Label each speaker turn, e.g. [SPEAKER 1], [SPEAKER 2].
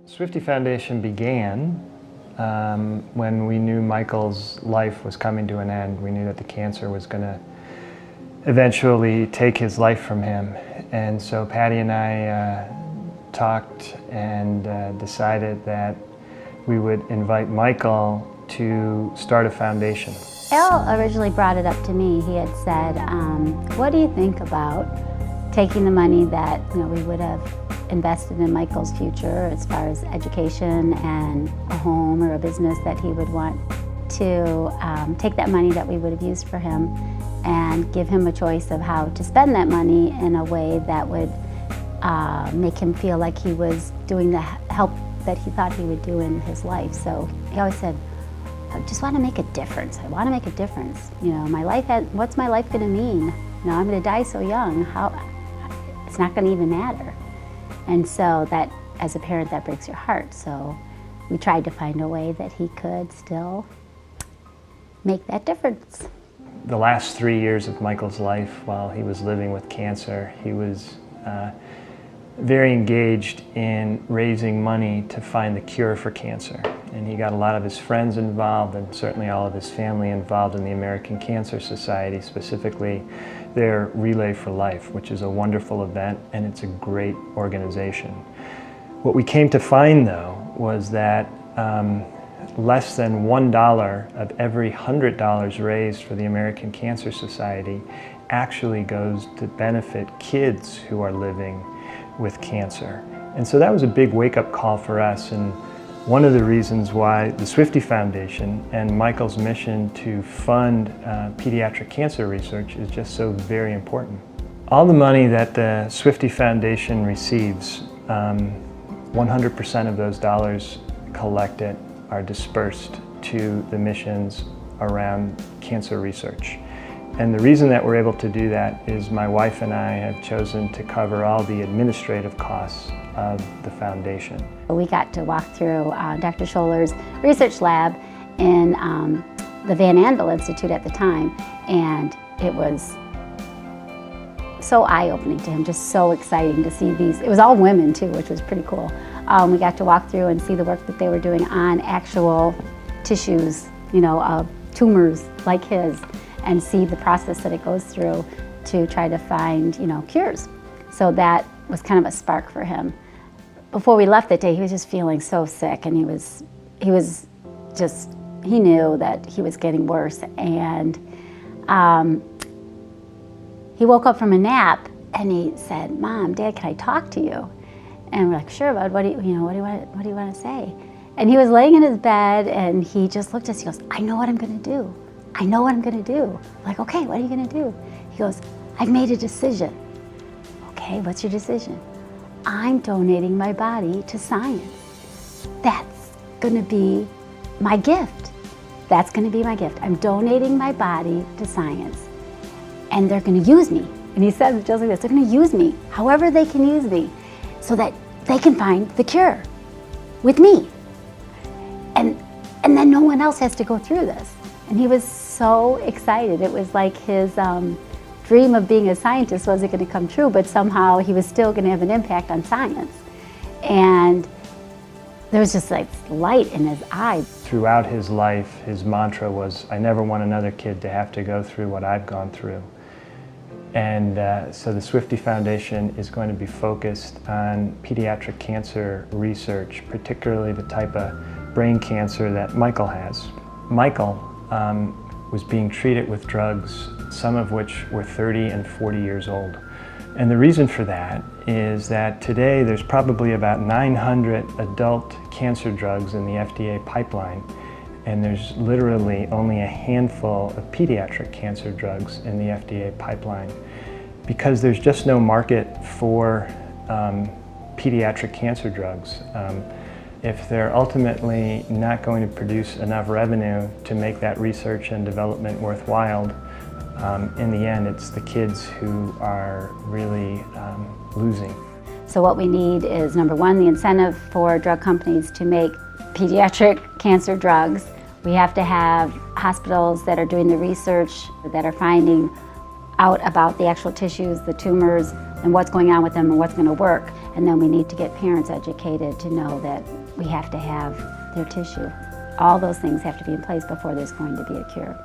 [SPEAKER 1] Swifty Foundation began when we knew Michael's life was coming to an end. We knew that the cancer was going to eventually take his life from him. And so Patty and I talked and decided that we would invite Michael to start a foundation.
[SPEAKER 2] Al originally brought it up to me. He had said, what do you think about taking the money that we would have invested in Michael's future as far as education and a home or a business that he would want to take that money that we would have used for him and give him a choice of how to spend that money in a way that would make him feel like he was doing the help that he thought he would do in his life. So he always said, I just want to make a difference. I want to make a difference. My life what's my life going to mean? I'm going to die so young. It's not going to even matter. And so that, as a parent, that breaks your heart. So we tried to find a way that he could still make that difference.
[SPEAKER 1] The last 3 years of Michael's life while he was living with cancer, he was very engaged in raising money to find the cure for cancer. And he got a lot of his friends involved and certainly all of his family involved in the American Cancer Society, specifically their Relay for Life, which is a wonderful event and it's a great organization. What we came to find, though, was that less than $1 of every $100 raised for the American Cancer Society actually goes to benefit kids who are living with cancer. And so that was a big wake-up call for us, and one of the reasons why the Swifty Foundation and Michael's mission to fund pediatric cancer research is just so very important. All the money that the Swifty Foundation receives, 100% of those dollars collected are dispersed to the missions around cancer research. And the reason that we're able to do that is my wife and I have chosen to cover all the administrative costs of the foundation.
[SPEAKER 2] We got to walk through Dr. Scholar's research lab in the Van Andel Institute at the time, and it was so eye-opening to him, just so exciting to see these. It was all women too, which was pretty cool. We got to walk through and see the work that they were doing on actual tissues, of tumors like his, and see the process that it goes through to try to find, cures. So that was kind of a spark for him. Before we left that day, he was just feeling so sick, and he knew that he was getting worse. And he woke up from a nap and he said, "Mom, Dad, can I talk to you?" And we're like, "Sure, bud. What do you want to say?" And he was laying in his bed and he just looked at us. He goes, "I know what I'm going to do. I know what I'm going to do." I'm like, "Okay, what are you going to do?" He goes, "I've made a decision." "Okay, what's your decision?" "I'm donating my body to science. That's going to be my gift. That's going to be my gift. I'm donating my body to science. And they're going to use me." And he said just like this, they're going to use me however they can use me so that they can find the cure with me. And then no one else has to go through this. And he was so excited. It was like his dream of being a scientist wasn't going to come true, but somehow he was still going to have an impact on science. And there was just like light in his eyes.
[SPEAKER 1] Throughout his life, his mantra was, "I never want another kid to have to go through what I've gone through." And so the Swifty Foundation is going to be focused on pediatric cancer research, particularly the type of brain cancer that Michael has. Michael was being treated with drugs, some of which were 30 and 40 years old. And the reason for that is that today there's probably about 900 adult cancer drugs in the FDA pipeline, and there's literally only a handful of pediatric cancer drugs in the FDA pipeline because there's just no market for pediatric cancer drugs. If they're ultimately not going to produce enough revenue to make that research and development worthwhile, in the end, it's the kids who are really losing.
[SPEAKER 2] So what we need is, number one, the incentive for drug companies to make pediatric cancer drugs. We have to have hospitals that are doing the research, that are finding out about the actual tissues, the tumors, and what's going on with them and what's going to work. And then we need to get parents educated to know that we have to have their tissue. All those things have to be in place before there's going to be a cure.